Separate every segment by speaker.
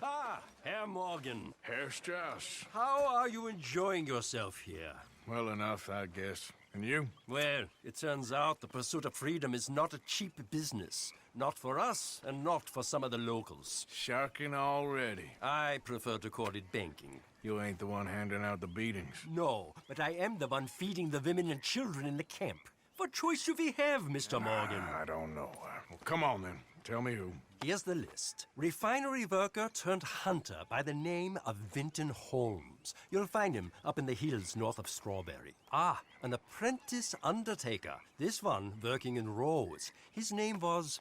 Speaker 1: Ah, Herr Morgan.
Speaker 2: Herr Strauss.
Speaker 1: How are you enjoying yourself here?
Speaker 2: Well enough, I guess. And you?
Speaker 1: Well, it turns out the pursuit of freedom is not a cheap business. Not for us, and not for some of the locals.
Speaker 2: Sharking already.
Speaker 1: I prefer to call it banking.
Speaker 2: You ain't the one handing out the beatings.
Speaker 1: No, but I am the one feeding the women and children in the camp. What choice do we have, Mr. Morgan?
Speaker 2: I don't know. Well, come on then. Tell me who.
Speaker 1: Here's the list. Refinery worker turned hunter by the name of Vinton Holmes. You'll find him up in the hills north of Strawberry. Ah, an apprentice undertaker. This one working in Rose. His name was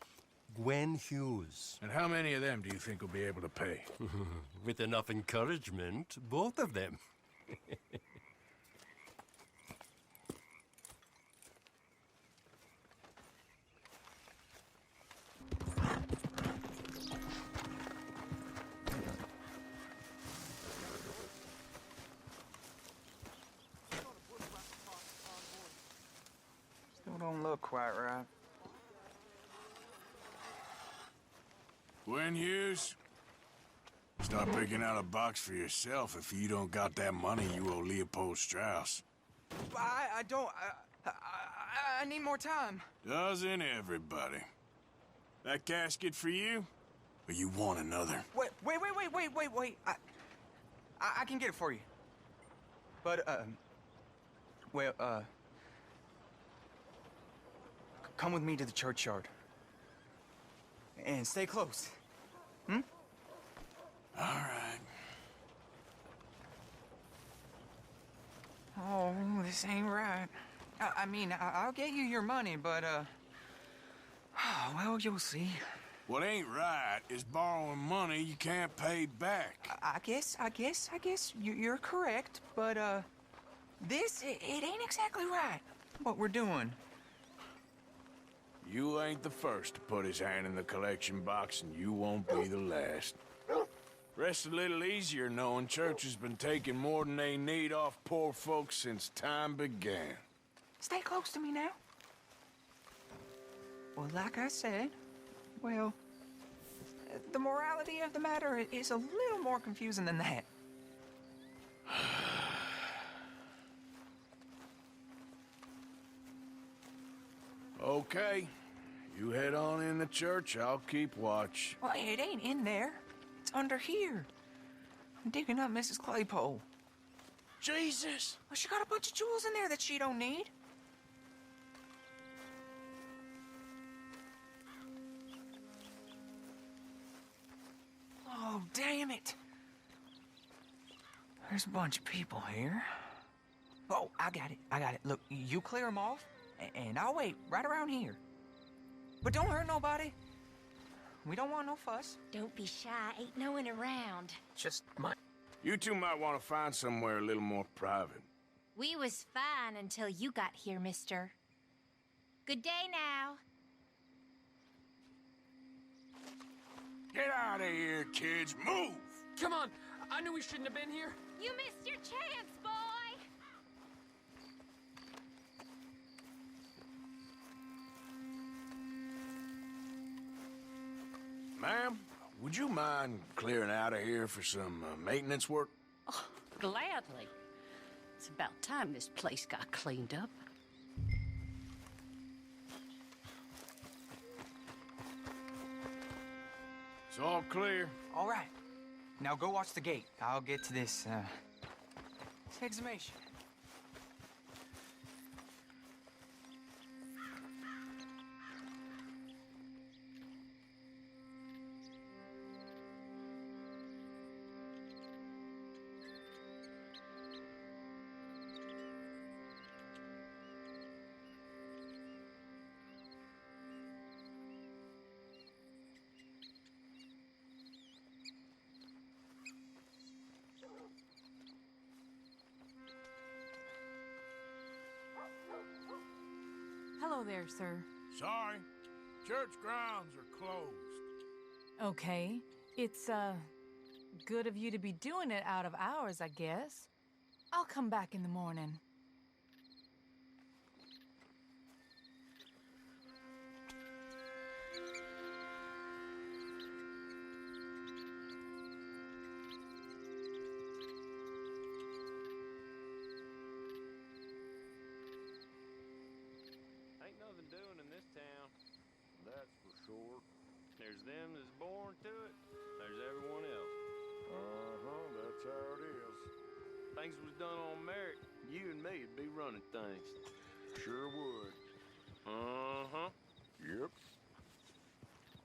Speaker 1: Gwen Hughes.
Speaker 2: And how many of them do you think will be able to pay?
Speaker 1: With enough encouragement, both of them.
Speaker 3: Still don't look quite right.
Speaker 2: Gwen Hughes? Start picking out a box for yourself. If you don't got that money, you owe Leopold Strauss.
Speaker 3: I don't. I need more time.
Speaker 2: Doesn't everybody? That casket for you? Or you want another?
Speaker 3: Wait. I can get it for you. But, come with me to the churchyard. And stay close. Hmm?
Speaker 2: All right.
Speaker 3: Oh, this ain't right. I mean, I'll get you your money, but, well, you'll see.
Speaker 2: What ain't right is borrowing money you can't pay back.
Speaker 3: I guess you're correct, but, it ain't exactly right, what we're doing.
Speaker 2: You ain't the first to put his hand in the collection box, and you won't be the last. Rest a little easier knowing church has been taking more than they need off poor folks since time began.
Speaker 3: Stay close to me now. Well, like I said, well, the morality of the matter is a little more confusing than that.
Speaker 2: Okay. You head on in the church, I'll keep watch.
Speaker 3: Well, it ain't in there. It's under here. I'm digging up Mrs. Claypole.
Speaker 2: Jesus!
Speaker 3: Well, she got a bunch of jewels in there that she don't need. Oh, damn it. There's a bunch of people here. Oh, I got it. Look, you clear them off, and I'll wait right around here. But don't hurt nobody. We don't want no fuss.
Speaker 4: Don't be shy, ain't no one around.
Speaker 3: Just my...
Speaker 2: You two might want to find somewhere a little more private.
Speaker 4: We was fine until you got here, mister. Good day now.
Speaker 2: Get out of here, kids. Move!
Speaker 5: Come on! I knew we shouldn't have been here.
Speaker 4: You missed your chance, boy!
Speaker 2: Ma'am, would you mind clearing out of here for some maintenance work?
Speaker 6: Oh, gladly. It's about time this place got cleaned up.
Speaker 2: It's all clear.
Speaker 3: All right. Now go watch the gate. I'll get to this exhumation.
Speaker 7: Hello there, sir.
Speaker 2: Sorry. Church grounds are closed.
Speaker 7: Okay. It's, good of you to be doing it out of hours, I guess. I'll come back in the morning.
Speaker 2: sort.
Speaker 8: There's them that's born to it. There's everyone else.
Speaker 2: That's how it is.
Speaker 8: Things was done on merit, you and me would be running things.
Speaker 2: Sure would.
Speaker 8: Uh-huh.
Speaker 2: Yep.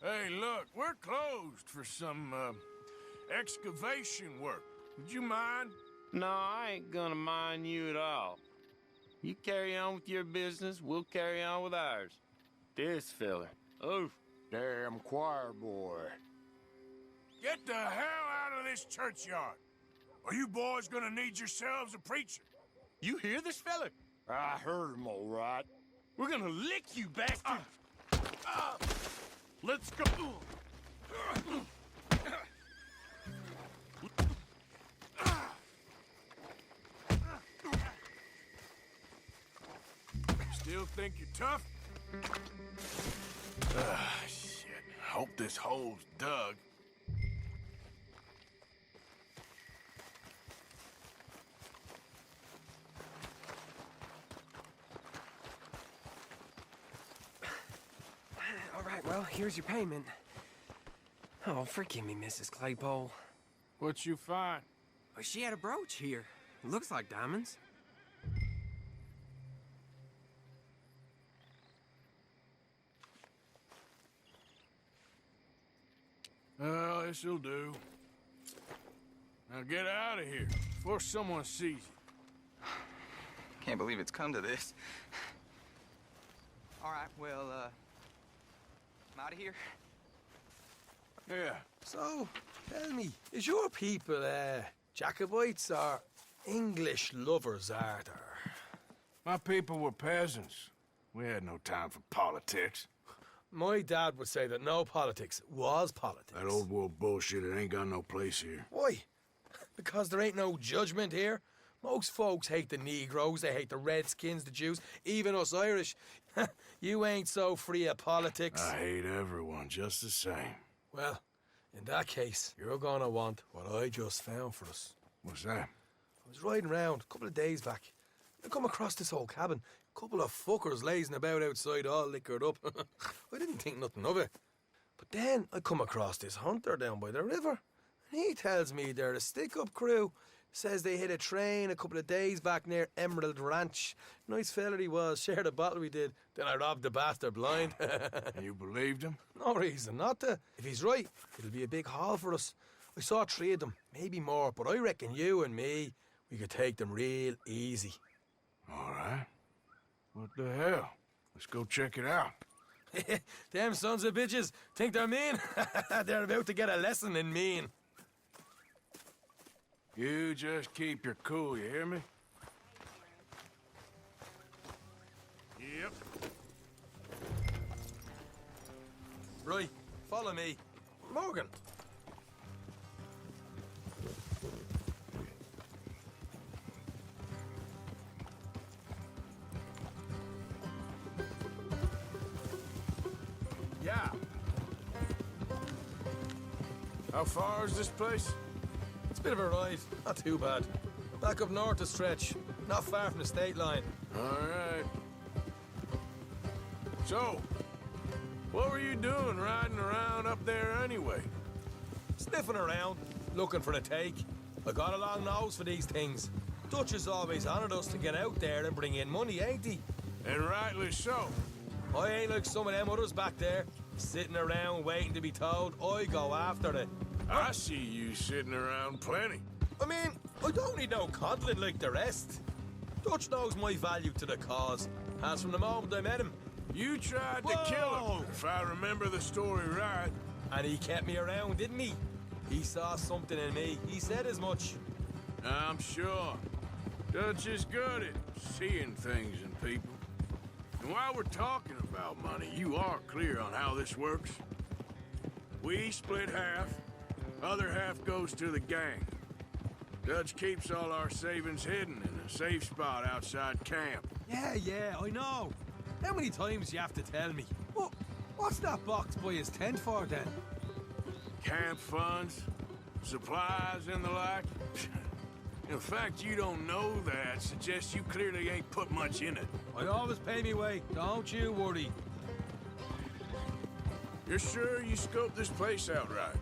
Speaker 2: Hey, look, we're closed for some, excavation work. Would you mind?
Speaker 8: No, I ain't gonna mind you at all. You carry on with your business, we'll carry on with ours. This fella. Oof.
Speaker 2: Damn choir boy. Get the hell out of this churchyard. Are you boys gonna need yourselves a preacher?
Speaker 8: You hear this fella?
Speaker 2: I heard him all right.
Speaker 8: We're gonna lick you, bastard!
Speaker 2: Let's go. Still think you're tough? Shit. Hope this hole's dug.
Speaker 9: All right, well, here's your payment. Oh, forgive me, Mrs. Claypole.
Speaker 2: What you find?
Speaker 9: Oh, she had a brooch here. It looks like diamonds.
Speaker 2: Well, this'll do. Now get out of here before someone sees you.
Speaker 3: Can't believe it's come to this. All right, well, I'm out of here.
Speaker 2: Yeah.
Speaker 10: So, tell me, is your people, Jacobites or English lovers, Arthur?
Speaker 2: My people were peasants. We had no time for politics.
Speaker 10: My dad would say that no politics was politics.
Speaker 2: That old world bullshit, it ain't got no place here.
Speaker 10: Why? Because there ain't no judgment here. Most folks hate the Negroes, they hate the Redskins, the Jews, even us Irish. You ain't so free of politics.
Speaker 2: I hate everyone just the same.
Speaker 10: Well, in that case, you're gonna want what I just found for us.
Speaker 2: What's that?
Speaker 10: I was riding around a couple of days back. I come across this old cabin. A couple of fuckers lazing about outside all liquored up. I didn't think nothing of it. But then I come across this hunter down by the river. And he tells me they're a stick-up crew. Says they hit a train a couple of days back near Emerald Ranch. Nice fella he was. Shared a bottle we did. Then I robbed the bastard blind.
Speaker 2: You believed him?
Speaker 10: No reason not to. If he's right, it'll be a big haul for us. I saw 3 of them, maybe more, but I reckon you and me, we could take them real easy.
Speaker 2: All right. What the hell? Let's go check it out.
Speaker 10: Them sons of bitches think they're mean. They're about to get a lesson in mean.
Speaker 2: You just keep your cool, you hear me? Yep.
Speaker 10: Right, follow me. Morgan.
Speaker 2: Yeah. How far is this place?
Speaker 10: It's a bit of a ride, not too bad. Back up north a stretch, not far from the state line.
Speaker 2: All right. So, what were you doing riding around up there anyway?
Speaker 10: Sniffing around, looking for a take. I got a long nose for these things. Dutch has always honoured us to get out there and bring in money, ain't he?
Speaker 2: And rightly so.
Speaker 10: I ain't like some of them others back there, sitting around waiting to be told. I go after it.
Speaker 2: I see you sitting around plenty.
Speaker 10: I mean, I don't need no coddling like the rest. Dutch knows my value to the cause, as from the moment I met him.
Speaker 2: You tried to kill him, if I remember the story right.
Speaker 10: And he kept me around, didn't he? He saw something in me. He said as much.
Speaker 2: I'm sure. Dutch is good at seeing things in people. And while we're talking about money, you are clear on how this works? We split half. Other half goes to the gang. Dutch keeps all our savings hidden in a safe spot outside camp.
Speaker 10: Yeah, I know. How many times you have to tell me? What's that box by his tent for, then?
Speaker 2: Camp funds, supplies, and the like. In fact, you don't know that suggests you clearly ain't put much in it.
Speaker 10: I always pay me way, don't you worry.
Speaker 2: You're sure you scoped this place out right?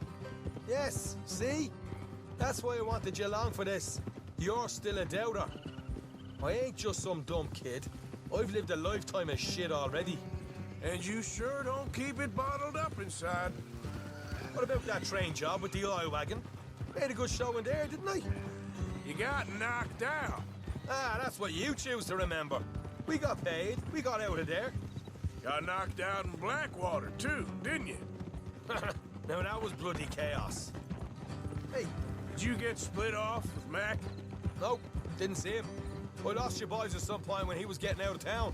Speaker 10: Yes, see? That's why I wanted you along for this. You're still a doubter. I ain't just some dumb kid. I've lived a lifetime of shit already.
Speaker 2: And you sure don't keep it bottled up inside.
Speaker 10: What about that train job with the oil wagon? Made a good show in there, didn't I?
Speaker 2: You got knocked out.
Speaker 10: Ah, that's what you choose to remember. We got paid. We got out of there.
Speaker 2: Got knocked out in Blackwater, too, didn't you?
Speaker 10: Now that was bloody chaos. Hey,
Speaker 2: Did you get split off with Mac?
Speaker 10: no, didn't see him. I lost your boys at some point when he was getting out of town.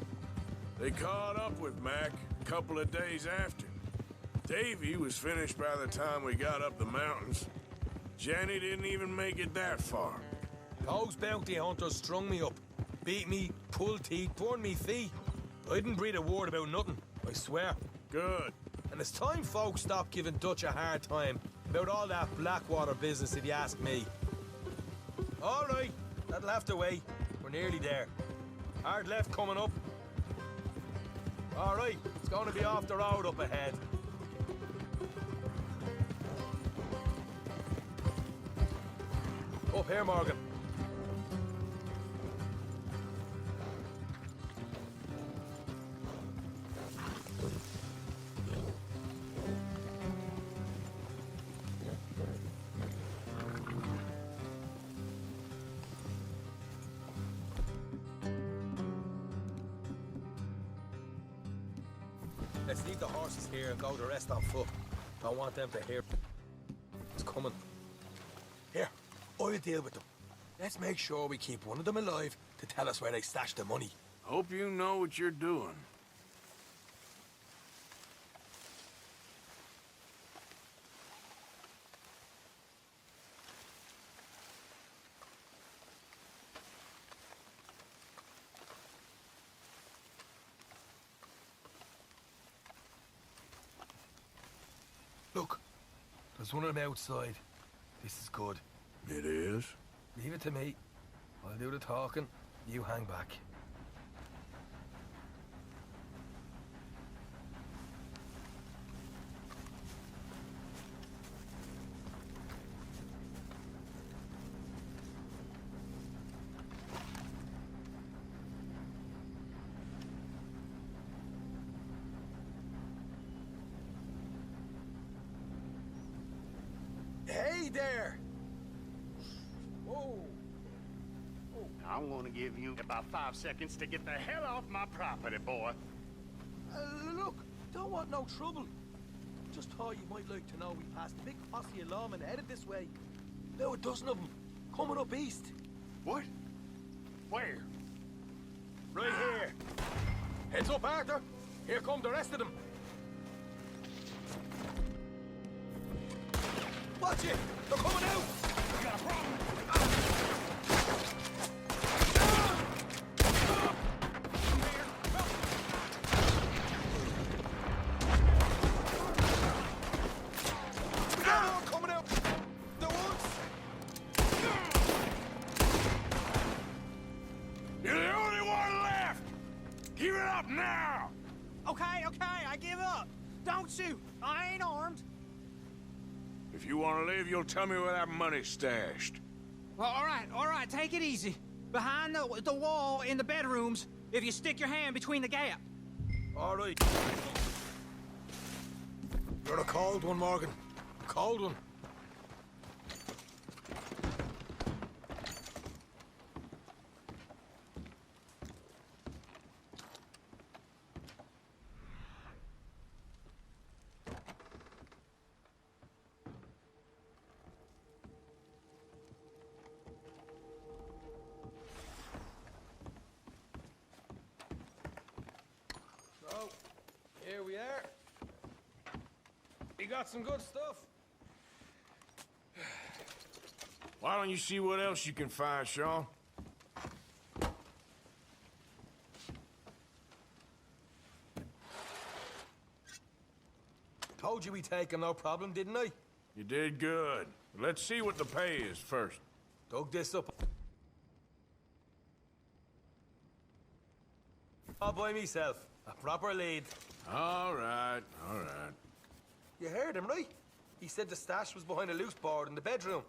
Speaker 2: They caught up with Mac a couple of days after. Davy was finished by the time we got up the mountains. Jenny didn't even make it that far.
Speaker 10: Those bounty hunters strung me up. Beat me, pulled teeth, burned me feet. I didn't breathe a word about nothing, I swear.
Speaker 2: Good.
Speaker 10: And it's time folks stop giving Dutch a hard time about all that Blackwater business, if you ask me. All right, that'll have to wait. We're nearly there. Hard left coming up. All right, it's going to be off the road up ahead. Up here, Morgan. Let's leave the horses here and go the rest on foot. Don't want them to hear it's coming. Here, I'll deal with them. Let's make sure we keep one of them alive to tell us where they stashed the money.
Speaker 2: Hope you know what you're doing.
Speaker 10: Look, there's one of them outside. This is good.
Speaker 2: It is?
Speaker 10: Leave it to me. I'll do the talking. You hang back. Hey there! Whoa!
Speaker 11: I'm gonna give you about 5 seconds to get the hell off my property, boy.
Speaker 10: Look, don't want no trouble. Just thought you might like to know we passed a big posse of lawmen headed this way. About a dozen of them, coming up east.
Speaker 11: What? Where?
Speaker 10: Right here. Heads up, Arthur. Here come the rest of them. Watch it! They're coming out!
Speaker 11: We got a problem.
Speaker 10: Coming out! The ones!
Speaker 2: You're the only one left! Give it up now!
Speaker 3: Okay, I give up. Don't shoot. I ain't armed.
Speaker 2: If you want to live, you'll tell me where that money's stashed.
Speaker 3: Well, all right, take it easy. Behind the wall in the bedrooms, if you stick your hand between the gap.
Speaker 10: All right. You're a cold one, Morgan. A cold one. So, here we are. We got some good stuff.
Speaker 2: Why don't you see what else you can find, Sean?
Speaker 10: Told you we'd take him, no problem, didn't I?
Speaker 2: You did good. Let's see what the pay is first.
Speaker 10: Dug this up all by myself. A proper lead.
Speaker 2: All right, all right.
Speaker 10: heard him, right? He said the stash was behind a loose board in the bedroom.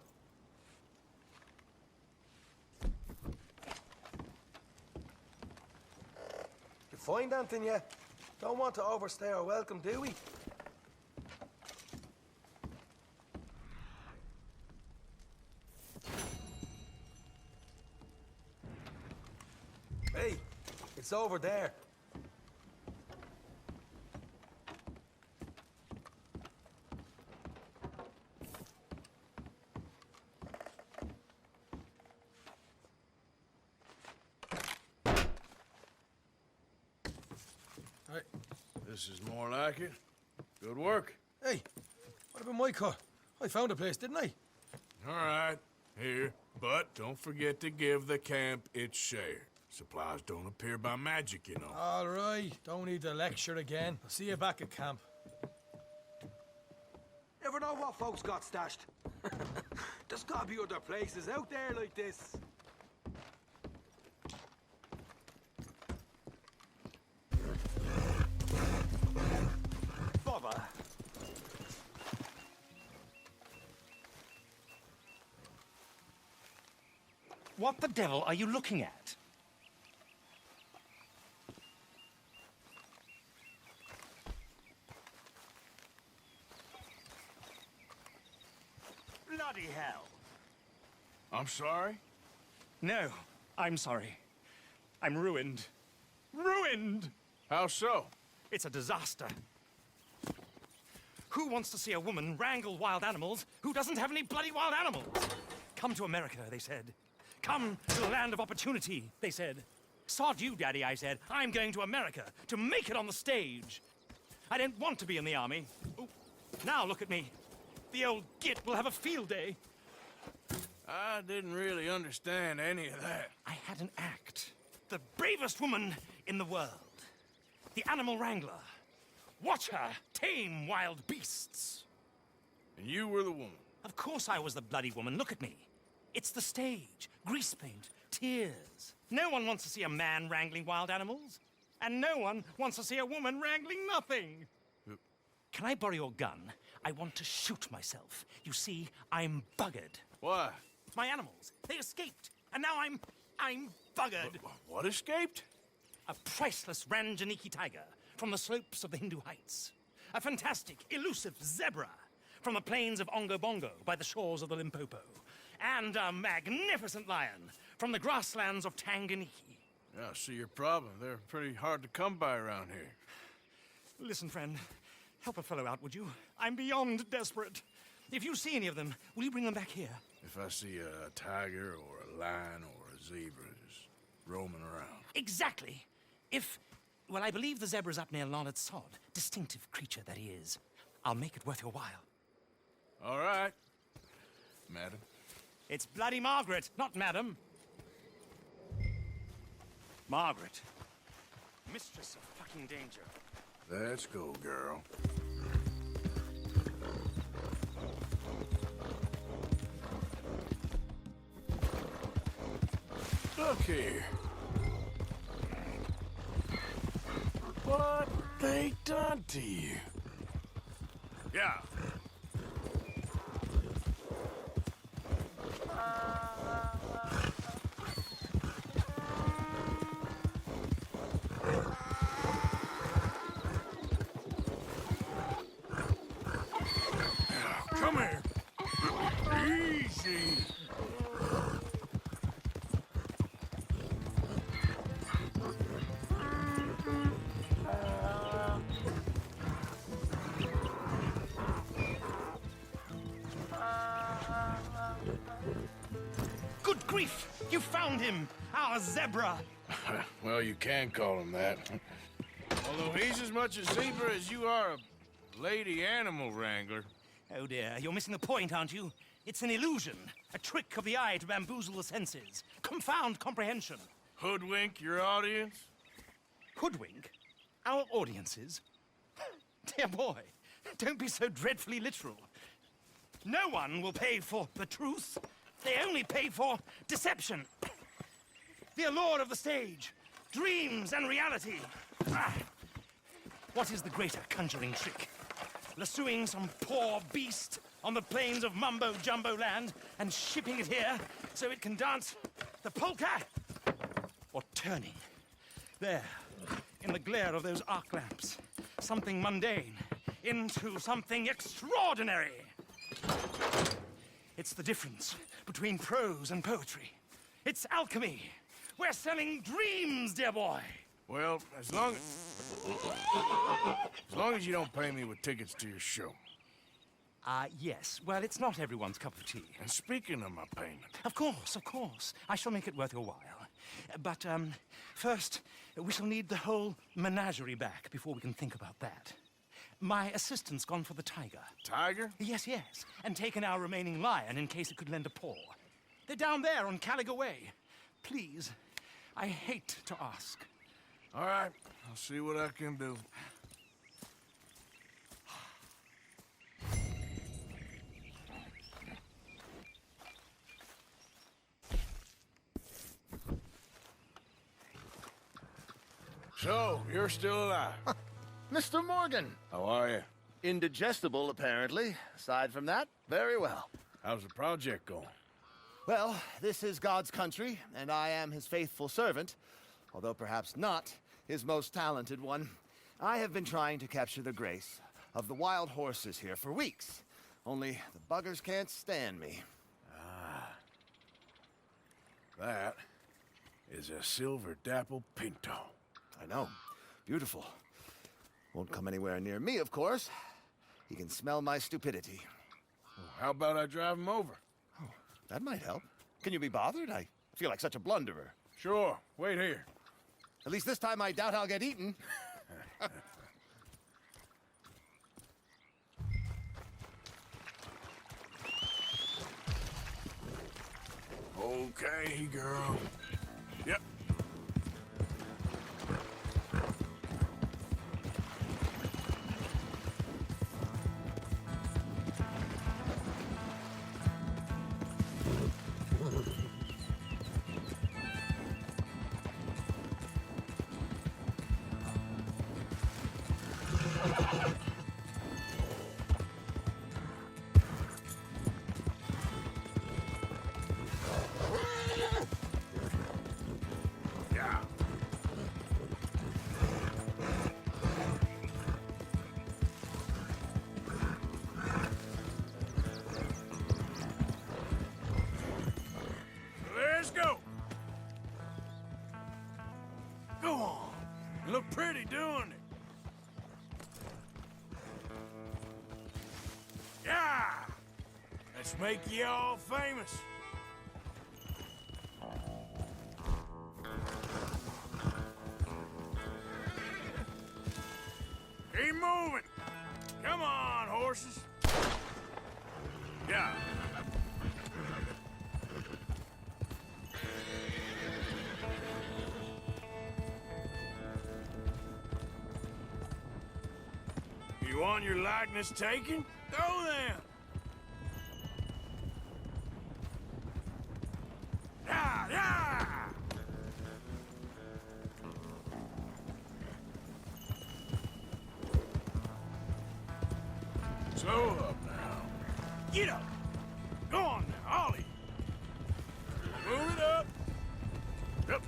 Speaker 10: You find anything yet? Don't want to overstay our welcome, do we? Hey, it's over there.
Speaker 2: Hey, this is more like it. Good work.
Speaker 10: Hey, what about my cut? I found a place, didn't I?
Speaker 2: All right, here. But don't forget to give the camp its share. Supplies don't appear by magic, you know.
Speaker 10: All right, don't need to lecture again. I'll see you back at camp. Never know what folks got stashed. There's gotta be other places out there like this. Bother.
Speaker 12: What the devil are you looking at? Bloody hell.
Speaker 2: I'm sorry?
Speaker 12: No, I'm sorry. I'm ruined. Ruined!
Speaker 2: How so?
Speaker 12: It's a disaster. Who wants to see a woman wrangle wild animals who doesn't have any bloody wild animals? Come to America, they said. Come to the land of opportunity, they said. Sod you, Daddy, I said. I'm going to America to make it on the stage. I don't want to be in the army. Ooh. Now look at me. The old git will have a field day.
Speaker 2: I didn't really understand any of that.
Speaker 12: I had an act. The bravest woman in the world. The animal wrangler. Watch her tame wild beasts.
Speaker 2: And you were the woman?
Speaker 12: Of course I was the bloody woman. Look at me. It's the stage. Grease paint. Tears. No one wants to see a man wrangling wild animals. And no one wants to see a woman wrangling nothing. Can I borrow your gun? I want to shoot myself. You see, I'm buggered.
Speaker 2: Why?
Speaker 12: My animals. They escaped. And now I'm buggered.
Speaker 2: What escaped?
Speaker 12: A priceless Ranjaniki tiger from the slopes of the Hindu Heights. A fantastic, elusive zebra from the plains of Ongo Bongo by the shores of the Limpopo. And a magnificent lion from the grasslands of Tanganyika.
Speaker 2: Yeah, I see your problem. They're pretty hard to come by around here.
Speaker 12: Listen, friend. Help a fellow out, would you? I'm beyond desperate. If you see any of them, will you bring them back here?
Speaker 2: If I see a tiger or a lion or a zebra just roaming around.
Speaker 12: Exactly. Well, I believe the zebra's up near Larned Sod. Distinctive creature that he is. I'll make it worth your while.
Speaker 2: All right, madam.
Speaker 12: It's bloody Margaret, not madam. Margaret. Mistress of fucking danger.
Speaker 2: Let's go, girl. Look here. What they done to you? Yeah. Come here. Easy.
Speaker 12: Good grief! You found him! Our zebra!
Speaker 2: Well, you can call him that. Although he's as much a zebra as you are a lady animal wrangler.
Speaker 12: Oh dear, you're missing the point, aren't you? It's an illusion. A trick of the eye to bamboozle the senses. Confound comprehension.
Speaker 2: Hoodwink your audience?
Speaker 12: Hoodwink? Our audiences? Dear boy, don't be so dreadfully literal. No one will pay for the truth. They only pay for deception. The allure of the stage. Dreams and reality. Ah. What is the greater conjuring trick? lassoing some poor beast on the plains of Mumbo-Jumbo land and shipping it here so it can dance the polka? Or turning, there, in the glare of those arc lamps, something mundane into something extraordinary? It's the difference between prose and poetry. It's alchemy. We're selling dreams, dear boy.
Speaker 2: Well, as long as you don't pay me with tickets to your show.
Speaker 12: Yes. Well, it's not everyone's cup of tea.
Speaker 2: And speaking of my payment...
Speaker 12: Of course, of course. I shall make it worth your while. But, first, we shall need the whole menagerie back before we can think about that. My assistant's gone for the tiger.
Speaker 2: Tiger?
Speaker 12: Yes, yes. And taken our remaining lion in case it could lend a paw. They're down there on Caligo Way. Please, I hate to ask.
Speaker 2: All right, I'll see what I can do. So, you're still alive?
Speaker 11: Mr. Morgan!
Speaker 2: How are you?
Speaker 11: Indigestible, apparently. Aside from that, very well.
Speaker 2: How's the project going?
Speaker 11: Well, this is God's country, and I am his faithful servant, although perhaps not his most talented one. I have been trying to capture the grace of the wild horses here for weeks, only the buggers can't stand me.
Speaker 2: That is a silver dapple pinto.
Speaker 11: I know. Beautiful. Won't come anywhere near me, of course. He can smell my stupidity.
Speaker 2: How about I drive him over?
Speaker 11: Oh, that might help. Can you be bothered? I feel like such a blunderer.
Speaker 2: Sure. Wait here.
Speaker 11: At least this time I doubt I'll get eaten.
Speaker 2: Okay, girl. Yep. Let's go. Go on. You look pretty doing it. Yeah. Let's make you all famous. Keep moving. Come on, horses. Yeah. You want your likeness taken? Go then. Yeah, yeah. So up now. Get up. Go on now, Ollie. Move it up. Yep.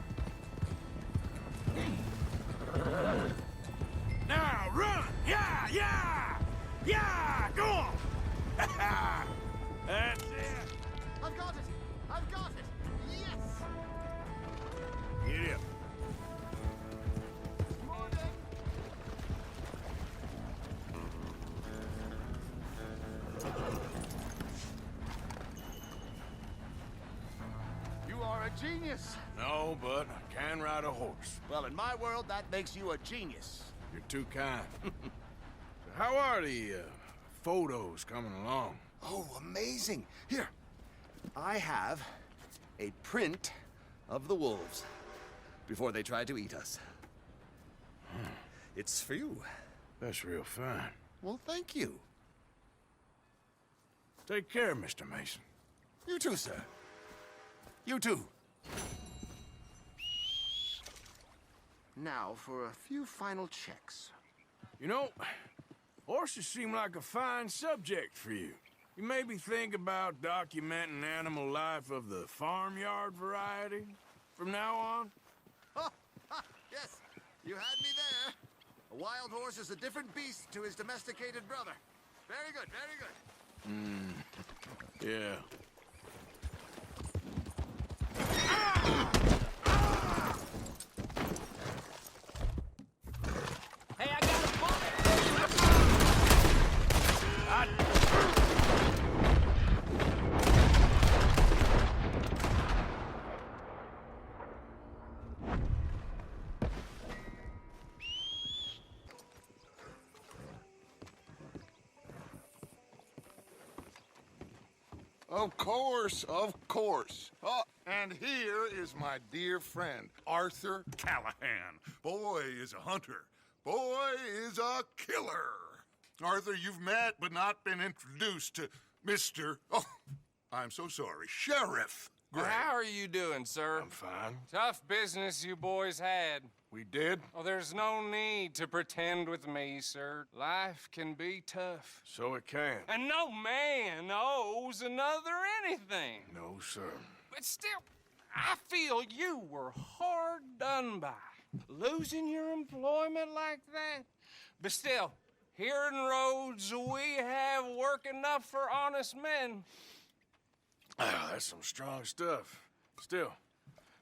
Speaker 2: Now run. Yeah, yeah. Yeah, go on. That's it.
Speaker 11: I've got it! I've got it! Yes!
Speaker 2: Get up.
Speaker 11: Morning! You are a genius!
Speaker 2: No, but I can ride a horse.
Speaker 11: Well, in my world, that makes you a genius.
Speaker 2: You're too kind. So how are the photos coming along?
Speaker 11: Oh, amazing! Here, I have a print of the wolves before they tried to eat us. It's for you.
Speaker 2: That's real fine.
Speaker 11: Well, thank you.
Speaker 2: Take care, Mr. Mason.
Speaker 11: You too, sir. You too. Now for a few final checks.
Speaker 2: You know, Horses seem like a fine subject for you. You maybe think about documenting animal life of the farmyard variety from now on?
Speaker 11: Yes, you had me there. A wild horse is a different beast to his domesticated brother. Very good, very good.
Speaker 2: Yeah.
Speaker 5: Hey, I got a bullet!
Speaker 13: Of course, of course. Oh, and here is my dear friend, Arthur Callahan. Boy is a hunter. Boy is a killer. Arthur, you've met but not been introduced to Mr. Oh, I'm so sorry, Sheriff Gray.
Speaker 14: How are you doing, sir?
Speaker 2: I'm fine.
Speaker 14: Tough business you boys had.
Speaker 2: We did?
Speaker 14: Oh, there's no need to pretend with me, sir. Life can be tough.
Speaker 2: So it can.
Speaker 14: And no man owes another anything.
Speaker 2: No, sir.
Speaker 14: But still, I feel you were hard done by. Losing your employment like that. But still, here in Rhodes, we have work enough for honest men.
Speaker 2: Ah, that's some strong stuff. Still,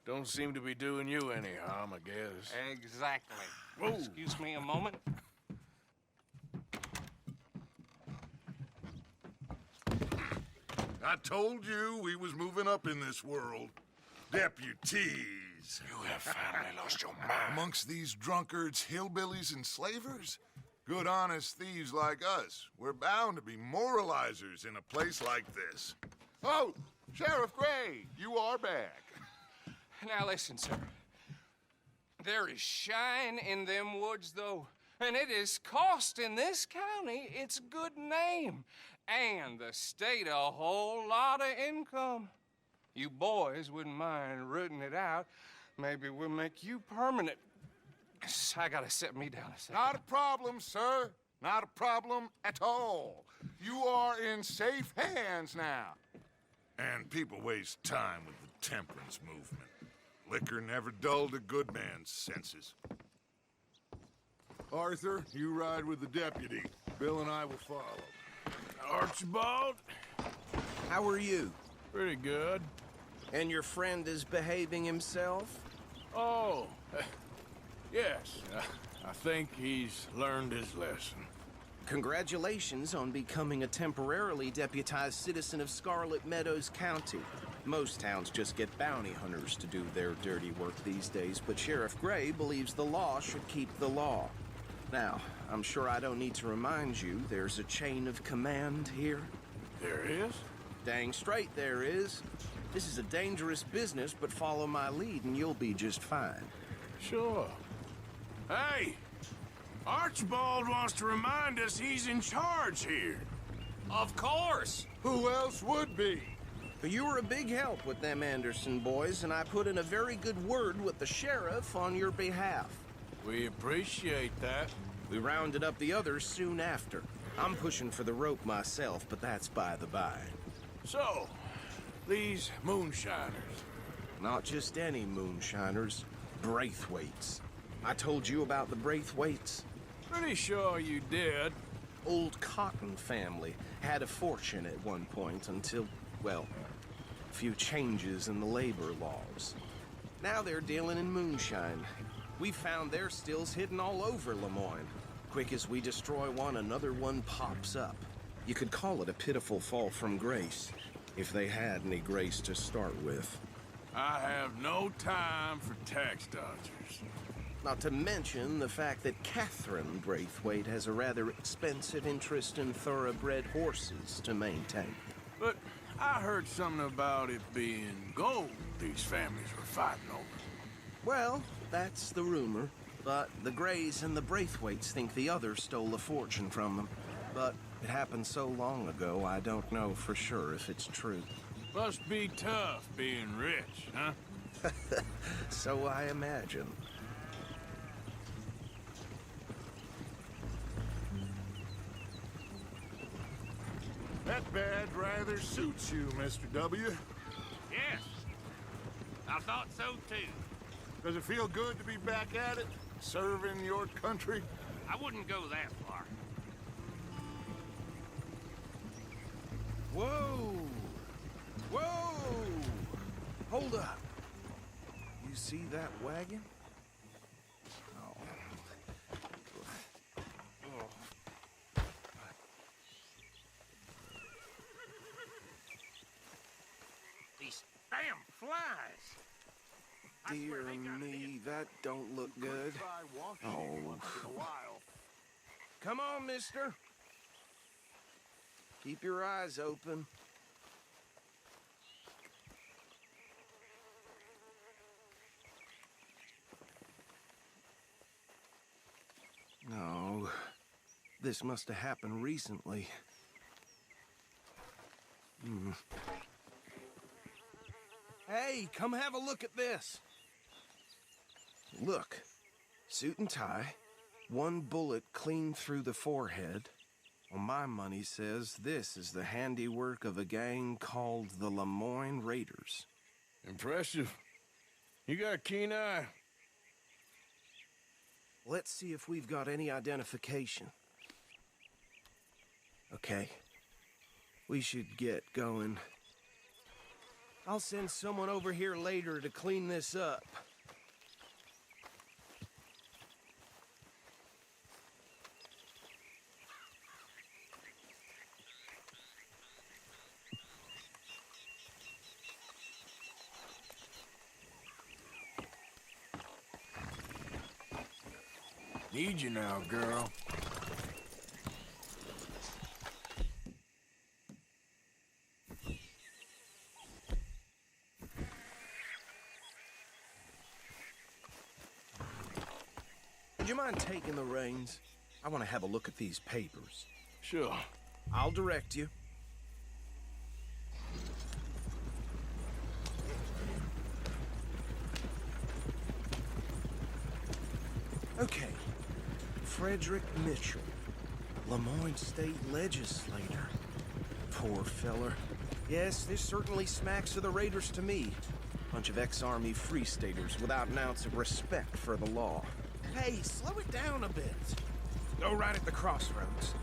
Speaker 2: don't seem to be doing you any harm, I guess.
Speaker 14: Exactly.
Speaker 2: Whoa.
Speaker 14: Excuse me a moment.
Speaker 13: I told you we was moving up in this world. Deputies.
Speaker 2: You have finally lost your mind.
Speaker 13: Amongst these drunkards, hillbillies, and slavers? Good, honest thieves like us. We're bound to be moralizers in a place like this. Oh, Sheriff Gray, you are back.
Speaker 14: Now listen, sir. There is shine in them woods, though, and it is costing this county its good name and the state a whole lot of income. You boys wouldn't mind rooting it out. Maybe we'll make you permanent. I gotta sit me down a second.
Speaker 13: Not a problem, sir. Not a problem at all. You are in safe hands now. And people waste time with the temperance movement. Liquor never dulled a good man's senses. Arthur, you ride with the deputy. Bill and I will follow.
Speaker 2: Archibald?
Speaker 9: How are you?
Speaker 2: Pretty good.
Speaker 9: And your friend is behaving himself?
Speaker 2: Oh, yes. I think he's learned his lesson.
Speaker 9: Congratulations on becoming a temporarily deputized citizen of Scarlet Meadows County. Most towns just get bounty hunters to do their dirty work these days, but Sheriff Gray believes the law should keep the law. Now, I'm sure I don't need to remind you there's a chain of command here.
Speaker 2: There is?
Speaker 9: Dang straight there is. This is a dangerous business, but follow my lead and you'll be just fine.
Speaker 2: Sure. Hey! Archibald wants to remind us he's in charge here.
Speaker 14: Of course!
Speaker 13: Who else would be?
Speaker 9: You were a big help with them Anderson boys, and I put in a very good word with the sheriff on your behalf.
Speaker 2: We appreciate that.
Speaker 9: We rounded up the others soon after. I'm pushing for the rope myself, but that's by the by.
Speaker 2: So, these moonshiners.
Speaker 9: Not just any moonshiners, Braithwaites. I told you about the Braithwaites?
Speaker 2: Pretty sure you did.
Speaker 9: Old Cotton family had a fortune at one point until, well, a few changes in the labor laws. Now they're dealing in moonshine. We found their stills hidden all over Lemoyne. Quick as we destroy one, another one pops up. You could call it a pitiful fall from grace, if they had any grace to start with.
Speaker 2: I have no time for tax dodgers.
Speaker 9: Not to mention the fact that Catherine Braithwaite has a rather expensive interest in thoroughbred horses to maintain.
Speaker 2: But I heard something about it being gold these families were fighting over.
Speaker 9: Well, that's the rumor. But the Grays and the Braithwaites think the others stole a fortune from them. But it happened so long ago, I don't know for sure if it's true.
Speaker 2: Must be tough being rich, huh?
Speaker 9: So I imagine.
Speaker 13: That badge rather suits you, Mr. W.
Speaker 8: Yes. I thought so too.
Speaker 13: Does it feel good to be back at it, serving your country?
Speaker 8: I wouldn't go that far.
Speaker 9: Whoa! Whoa! Hold up. You see that wagon?
Speaker 8: These damn flies.
Speaker 9: Dear me, that don't look good. Oh. Come on, mister. Keep your eyes open. No. This must have happened recently. Hey, come have a look at this. Look, suit and tie, one bullet clean through the forehead. Well, my money says this is the handiwork of a gang called the Lemoyne Raiders.
Speaker 2: Impressive. You got a keen eye.
Speaker 9: Let's see if we've got any identification. Okay. We should get going. I'll send someone over here later to clean this up.
Speaker 2: Need you now, girl.
Speaker 9: Would you mind taking the reins? I want to have a look at these papers.
Speaker 2: Sure.
Speaker 9: I'll direct you. Okay. Frederick Mitchell, Lemoyne State Legislator. Poor feller. Yes, this certainly smacks of the Raiders to me. Bunch of ex-Army Free Staters without an ounce of respect for the law. Hey, slow it down a bit. Go right at the crossroads.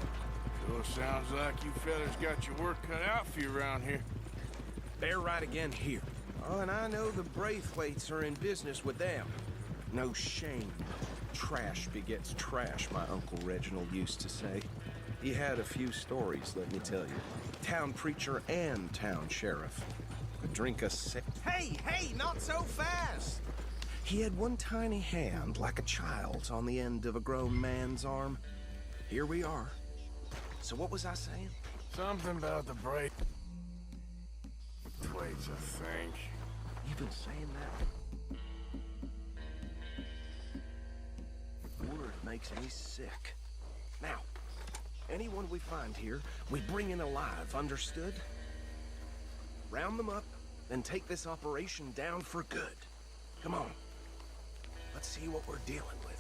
Speaker 2: Sure sounds like you fellas got your work cut out for you around here.
Speaker 9: They're right again here. Oh, and I know the Braithwaites are in business with them. No shame. Trash begets trash, my Uncle Reginald used to say. He had a few stories, let me tell you. Town preacher and town sheriff. Could drink a sip. Hey, not so fast! He had one tiny hand, like a child's, on the end of a grown man's arm. Here we are. So what was I saying?
Speaker 2: Something about the break. Waits, I think.
Speaker 9: You've been saying that? Word makes me sick. Now, anyone we find here, we bring in alive, understood? Round them up, then take this operation down for good. Come on. Let's see what we're dealing with.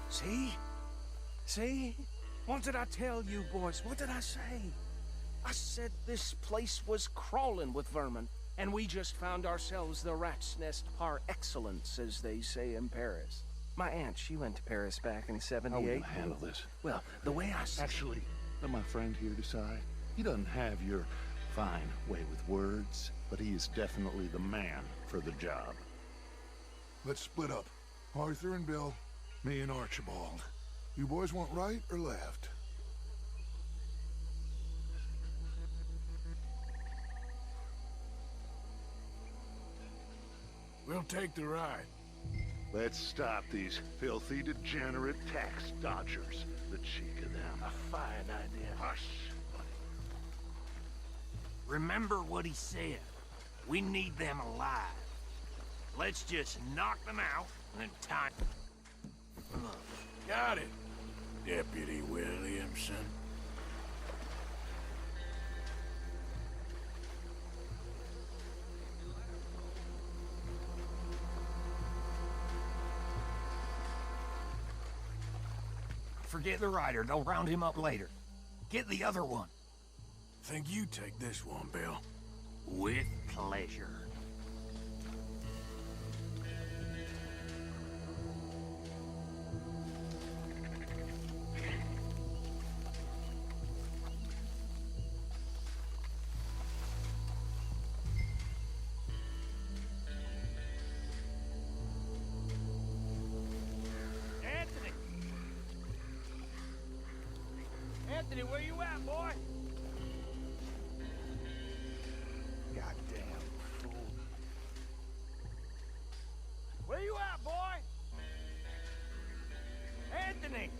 Speaker 9: See? See? What did I tell you, boys? What did I say? I said this place was crawling with vermin, and we just found ourselves the rat's nest par excellence, as they say in Paris. My aunt, she went to Paris back in '78.
Speaker 15: How are we gonna handle this?
Speaker 9: Well, the way I see...
Speaker 15: Actually, let my friend here decide. He doesn't have your fine way with words, but he is definitely the man for the job.
Speaker 13: Let's split up. Arthur and Bill, me and Archibald. You boys want right or left?
Speaker 2: We'll take the ride.
Speaker 15: Let's stop these filthy, degenerate tax dodgers. The cheek of them.
Speaker 5: A fine idea.
Speaker 15: Hush.
Speaker 5: Remember what he said. We need them alive. Let's just knock them out and time.
Speaker 2: Got it, Deputy Williamson.
Speaker 5: Forget the rider. They'll round him up later. Get the other one.
Speaker 2: Think you take this one, Bill.
Speaker 5: With pleasure.
Speaker 12: Anthony, where you at, boy?
Speaker 11: Goddamn fool.
Speaker 12: Where you at, boy? Anthony!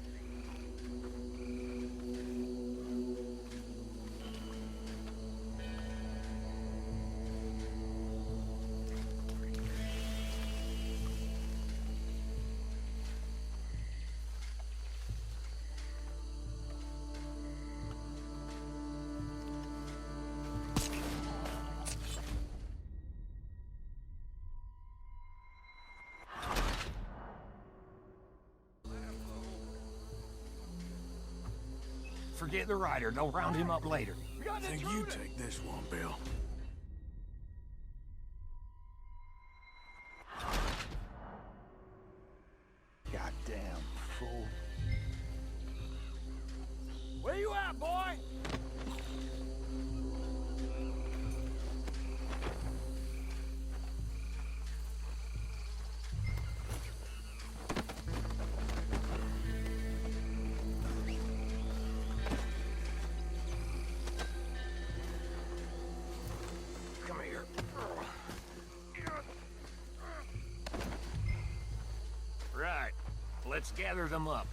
Speaker 5: Forget the rider. They'll round him up later.
Speaker 2: Think you take this one, Bill.
Speaker 11: Goddamn fool.
Speaker 12: Where you at, boy?
Speaker 5: Come here. Right. Let's gather them up.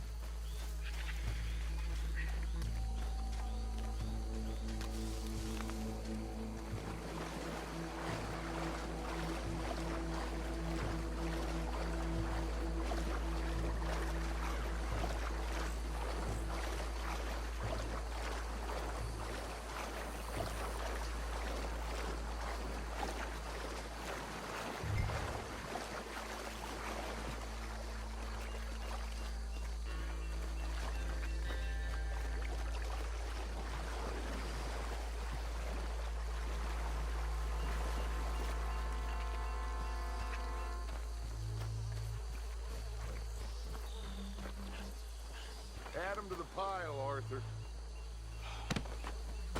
Speaker 13: Add them to the pile, Arthur.
Speaker 2: I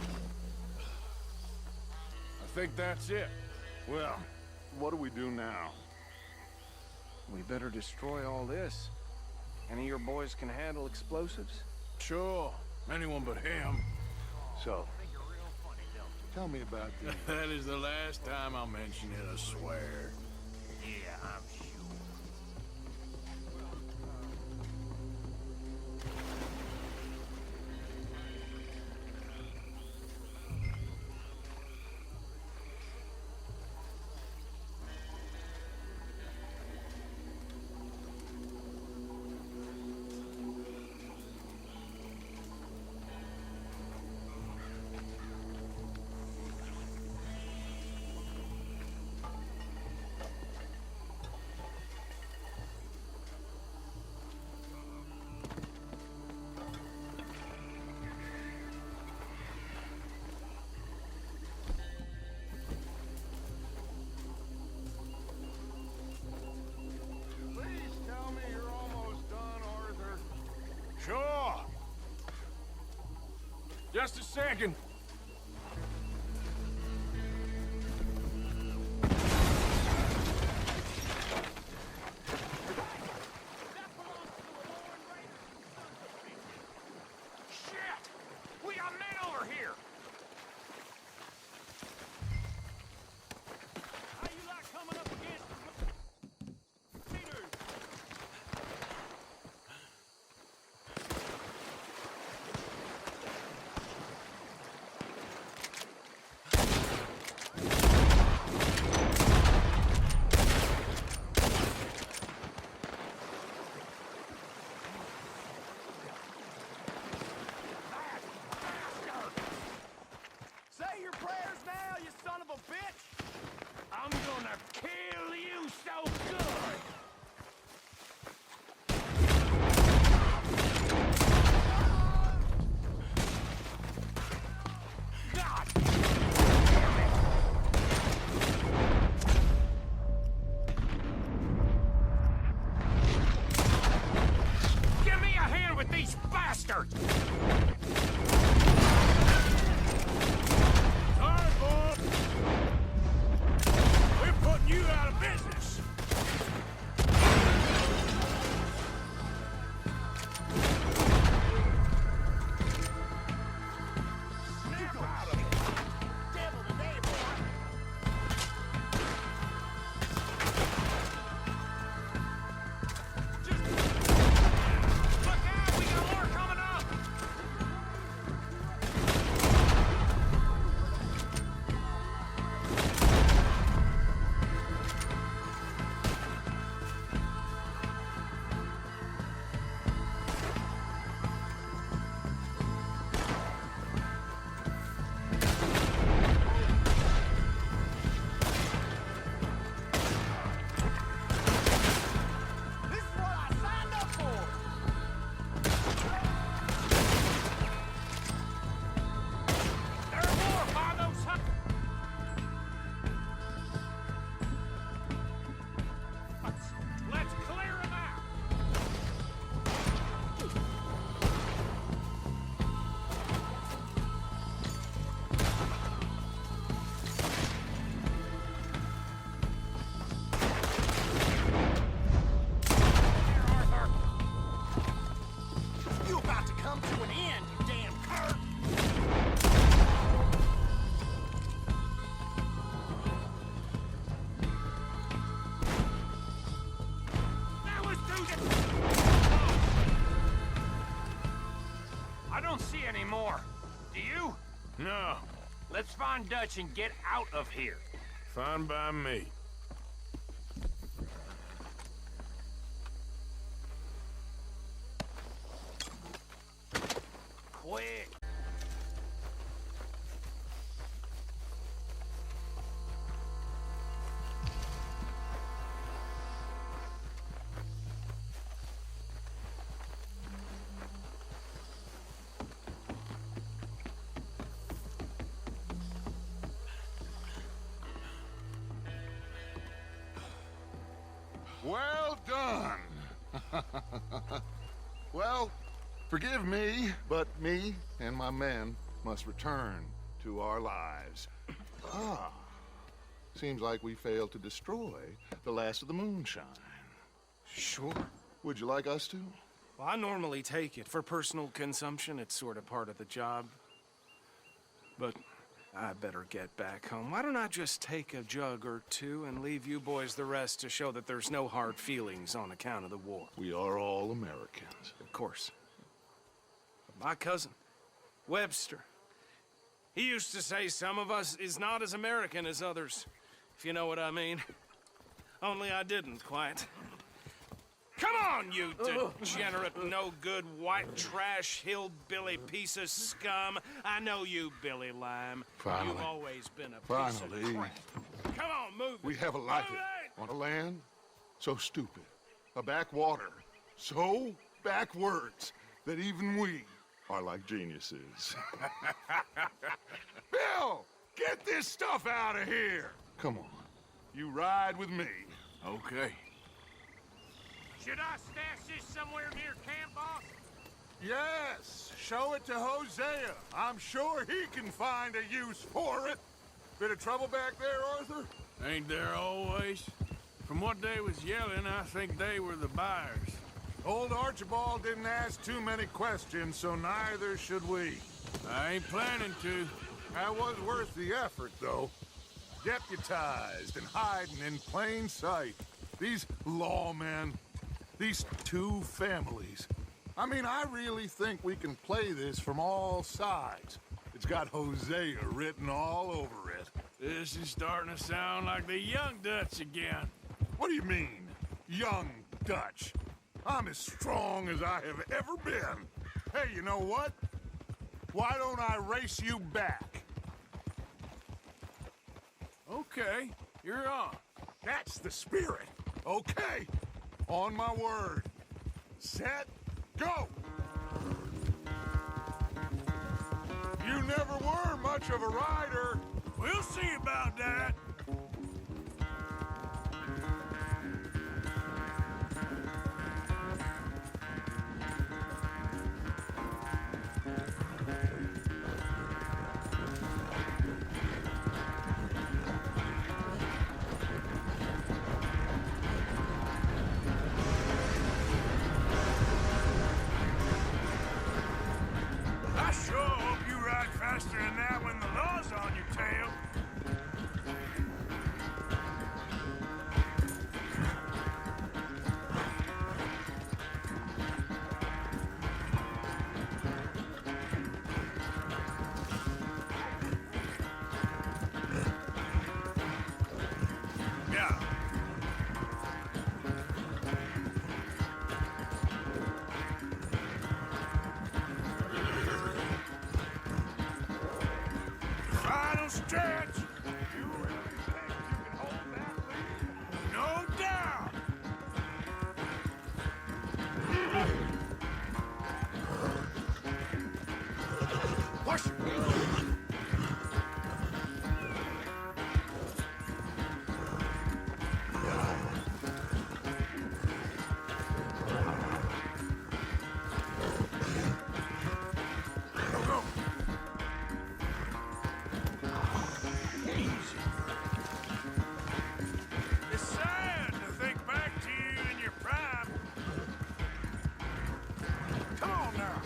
Speaker 2: think that's it.
Speaker 13: Well, what do we do now?
Speaker 14: We better destroy all this. Any of your boys can handle explosives?
Speaker 2: Sure. Anyone but him.
Speaker 13: So, tell me about these.
Speaker 2: That is the last time I'll mention it, I swear.
Speaker 5: Yeah, I'm sure.
Speaker 13: Please tell me you're almost done, Arthur.
Speaker 2: Sure. Just a second.
Speaker 12: Shit! We got men over here! How you like coming up against the Peters?
Speaker 11: Say your prayers now, you son of a bitch!
Speaker 12: I'm gonna kill you so good!
Speaker 5: find Dutch and get out of here.
Speaker 2: Fine by me.
Speaker 5: Quick.
Speaker 13: Well done. Well, forgive me, but me and my men must return to our lives. Ah, seems like we failed to destroy the last of the moonshine.
Speaker 2: Sure.
Speaker 13: Would you like us to?
Speaker 2: Well, I normally take it. For personal consumption, it's sort of part of the job. But I better get back home. Why don't I just take a jug or two and leave you boys the rest to show that there's no hard feelings on account of the war?
Speaker 13: We are all Americans.
Speaker 2: Of course. But my cousin, Webster, he used to say some of us is not as American as others, if you know what I mean. Only I didn't quite. Come on, you degenerate, no-good, white trash, hillbilly piece of scum. I know you, Billy Lime.
Speaker 13: Finally.
Speaker 2: You've always been a piece
Speaker 13: Finally.
Speaker 2: of crap. Come on, move
Speaker 13: We
Speaker 2: it.
Speaker 13: have a life
Speaker 2: Move it!
Speaker 13: on a land so stupid, a backwater so backwards that even we are like geniuses. Bill, get this stuff out of here. Come on, you ride with me.
Speaker 2: Okay.
Speaker 5: Should I stash this somewhere near camp, boss?
Speaker 13: Yes, show it to Hosea. I'm sure he can find a use for it. Bit of trouble back there, Arthur?
Speaker 2: Ain't there always? From what they was yelling, I think they were the buyers.
Speaker 13: Old Archibald didn't ask too many questions, so neither should we.
Speaker 2: I ain't planning to.
Speaker 13: That was worth the effort, though. Deputized and hiding in plain sight. These lawmen, these two families. I mean, I really think we can play this from all sides. It's got Hosea written all over it.
Speaker 2: This is starting to sound like the Young Dutch again.
Speaker 13: What do you mean, Young Dutch? I'm as strong as I have ever been. Hey, you know what? Why don't I race you back?
Speaker 2: Okay, you're on.
Speaker 13: That's the spirit. Okay, on my word. Set, go! You never were much of a rider.
Speaker 2: We'll see about that. I sure hope you ride faster than that when the law's on your tail. Yeah. Final stretch. You really think you can hold that lead? No doubt. Push. Go, go. It's sad to think back to you in your prime. Come on now.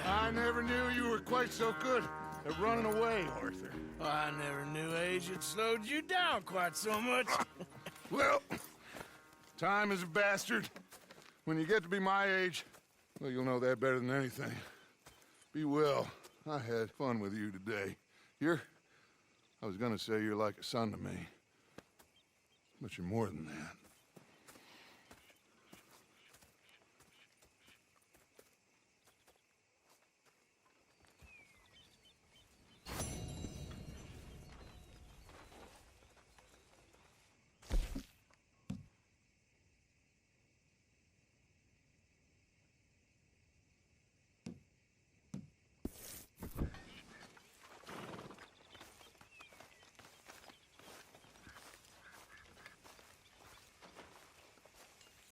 Speaker 13: I never knew you were quite so good at running away, Arthur.
Speaker 2: I never knew age had slowed you down quite so much.
Speaker 13: Well, time is a bastard. When you get to be my age, well, you'll know that better than anything. Be well. I had fun with you today. I was gonna say you're like a son to me, but you're more than that.